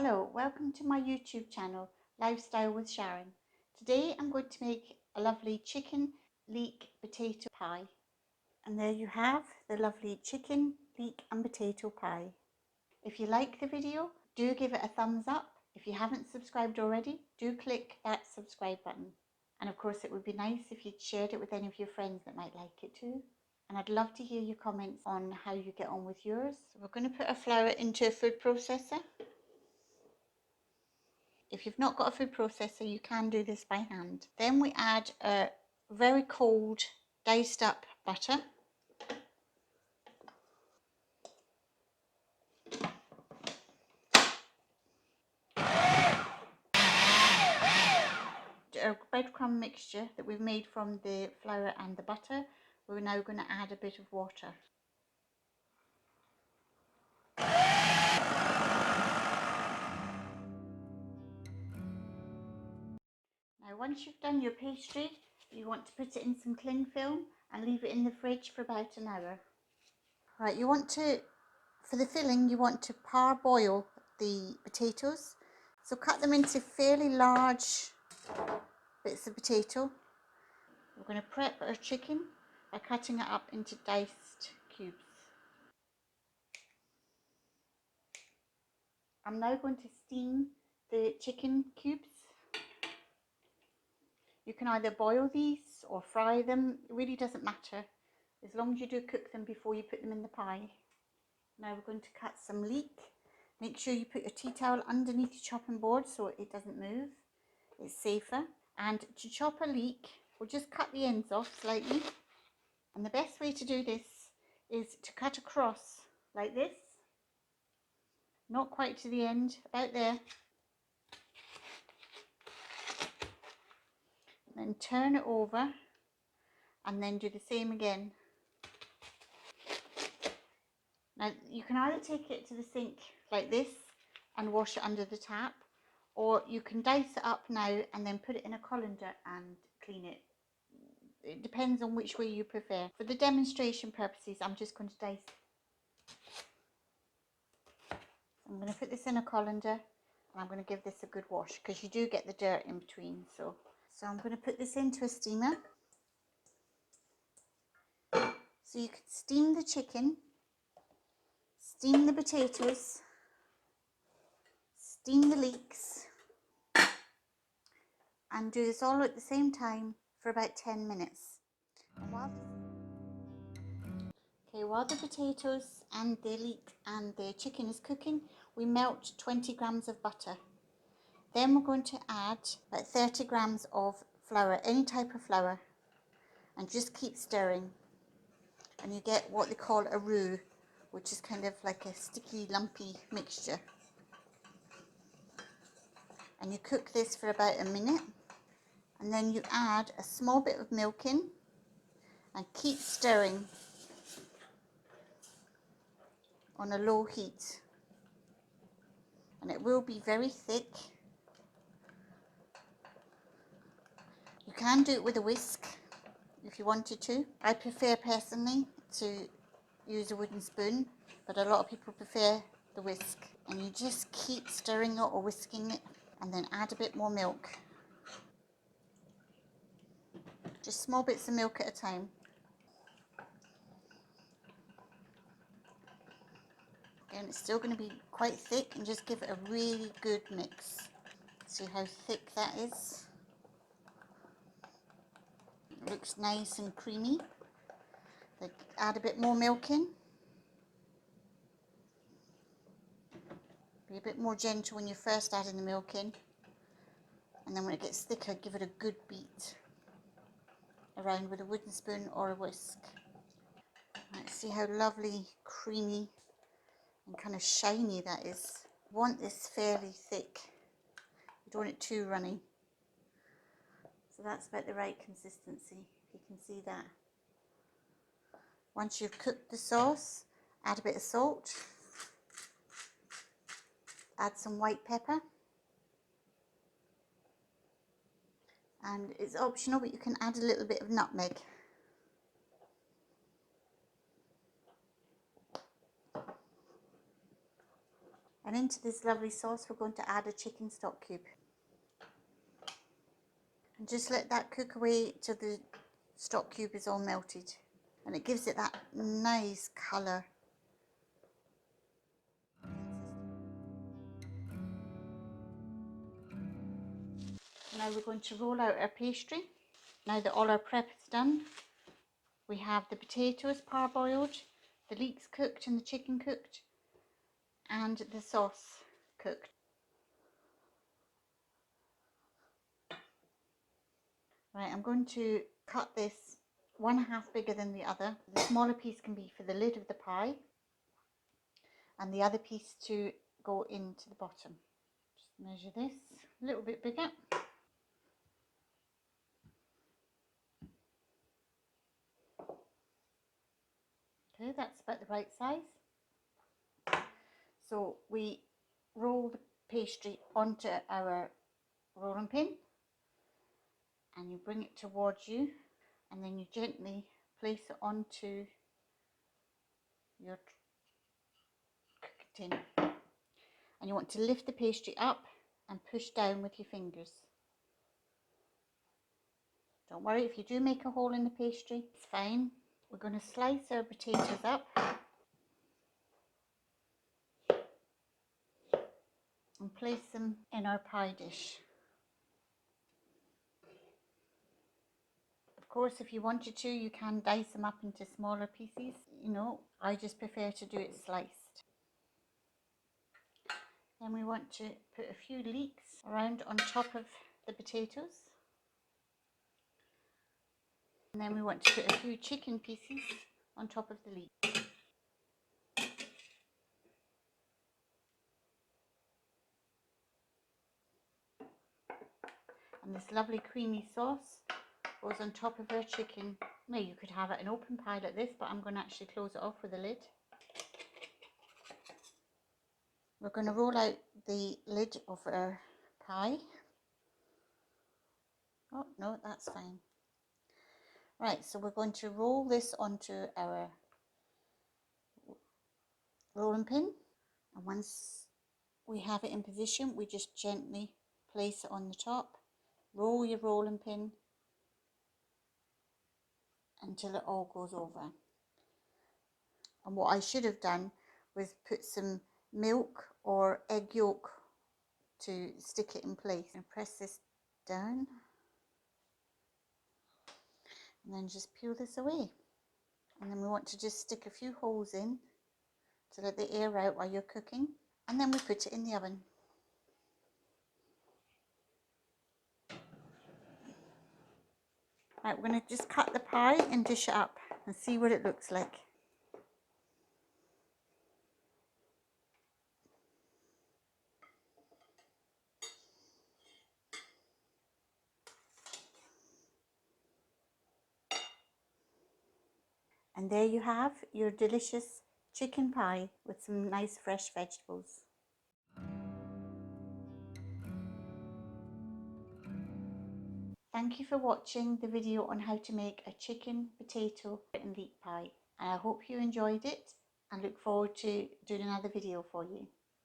Hello, welcome to my YouTube channel, Lifestyle with Sharon. Today I'm going to make a lovely chicken leek potato pie. And there you have the lovely chicken leek and potato pie. If you like the video, do give it a thumbs up. If you haven't subscribed already, do click that subscribe button. And of course it would be nice if you'd shared it with any of your friends that might like it too. And I'd love to hear your comments on how you get on with yours. So we're going to put our flour into a food processor. If you've not got a food processor, you can do this by hand. Then we add a very cold diced up butter. A breadcrumb mixture that we've made from the flour and the butter. We're now going to add a bit of water. Now once you've done your pastry, you want to put it in some cling film and leave it in the fridge for about an hour. Right, you want to, for the filling, you want to parboil the potatoes. So cut them into fairly large bits of potato. We're going to prep our chicken by cutting it up into diced cubes. I'm now going to steam the chicken cubes. You can either boil these or fry them, it really doesn't matter, as long as you do cook them before you put them in the pie. Now we're going to cut some leek. Make sure you put your tea towel underneath your chopping board so it doesn't move, it's safer. And to chop a leek, we'll just cut the ends off slightly. And the best way to do this is to cut across like this, not quite to the end, about there. Then turn it over and then do the same again. Now you can either take it to the sink like this and wash it under the tap, or you can dice it up now and then put it in a colander and clean it. It depends on which way you prefer. For the demonstration purposes, I'm just going to dice. I'm going to put this in a colander and I'm going to give this a good wash because you do get the dirt in between. So I'm going to put this into a steamer. So you could steam the chicken, steam the potatoes, steam the leeks, and do this all at the same time for about 10 minutes. And while the potatoes and the leek and the chicken is cooking, we melt 20 grams of butter. Then we're going to add about 30 grams of flour, any type of flour, and just keep stirring. And you get what they call a roux, which is kind of like a sticky, lumpy mixture. And you cook this for about a minute. And then you add a small bit of milk in and keep stirring on a low heat. And it will be very thick. You can do it with a whisk if you wanted to. I prefer personally to use a wooden spoon, but a lot of people prefer the whisk. And you just keep stirring it or whisking it and then add a bit more milk. Just small bits of milk at a time. Again, it's still going to be quite thick, and just give it a really good mix. See how thick that is? It looks nice and creamy. Add a bit more milk in. Be a bit more gentle when you're first adding the milk in. And then when it gets thicker, give it a good beat around with a wooden spoon or a whisk. Let's see how lovely, creamy and kind of shiny that is. You want this fairly thick. You don't want it too runny. So that's about the right consistency, if you can see that. Once you've cooked the sauce, add a bit of salt, add some white pepper, and it's optional, but you can add a little bit of nutmeg. And into this lovely sauce we're going to add a chicken stock cube. And just let that cook away till the stock cube is all melted. And it gives it that nice colour. Now we're going to roll out our pastry. Now that all our prep is done, we have the potatoes parboiled, the leeks cooked and the chicken cooked, and the sauce cooked. Right, I'm going to cut this 1/2 bigger than the other. The smaller piece can be for the lid of the pie, and the other piece to go into the bottom. Just measure this a little bit bigger. Okay, that's about the right size. So we roll the pastry onto our rolling pin, and you bring it towards you, and then you gently place it onto your cooking tin. And you want to lift the pastry up and push down with your fingers. Don't worry if you do make a hole in the pastry, it's fine. We're going to slice our potatoes up and place them in our pie dish. Of course, if you wanted to, you can dice them up into smaller pieces. You know, I just prefer to do it sliced. Then we want to put a few leeks around on top of the potatoes. And then we want to put a few chicken pieces on top of the leeks. And this lovely creamy sauce goes on top of our chicken. Now you could have it an open pie like this, but I'm going to actually close it off with a lid. We're going to roll out the lid of our pie. Oh no, that's fine. Right, so we're going to roll this onto our rolling pin, and once we have it in position, we just gently place it on the top. Roll your rolling pin until it all goes over. And what I should have done was put some milk or egg yolk to stick it in place. And press this down and then just peel this away. And then we want to just stick a few holes in to let the air out while you're cooking, and then we put it in the oven. Right, we're going to just cut the pie and dish it up and see what it looks like. And there you have your delicious chicken pie with some nice fresh vegetables. Thank you for watching the video on how to make a chicken, potato and leek pie. And I hope you enjoyed it and look forward to doing another video for you.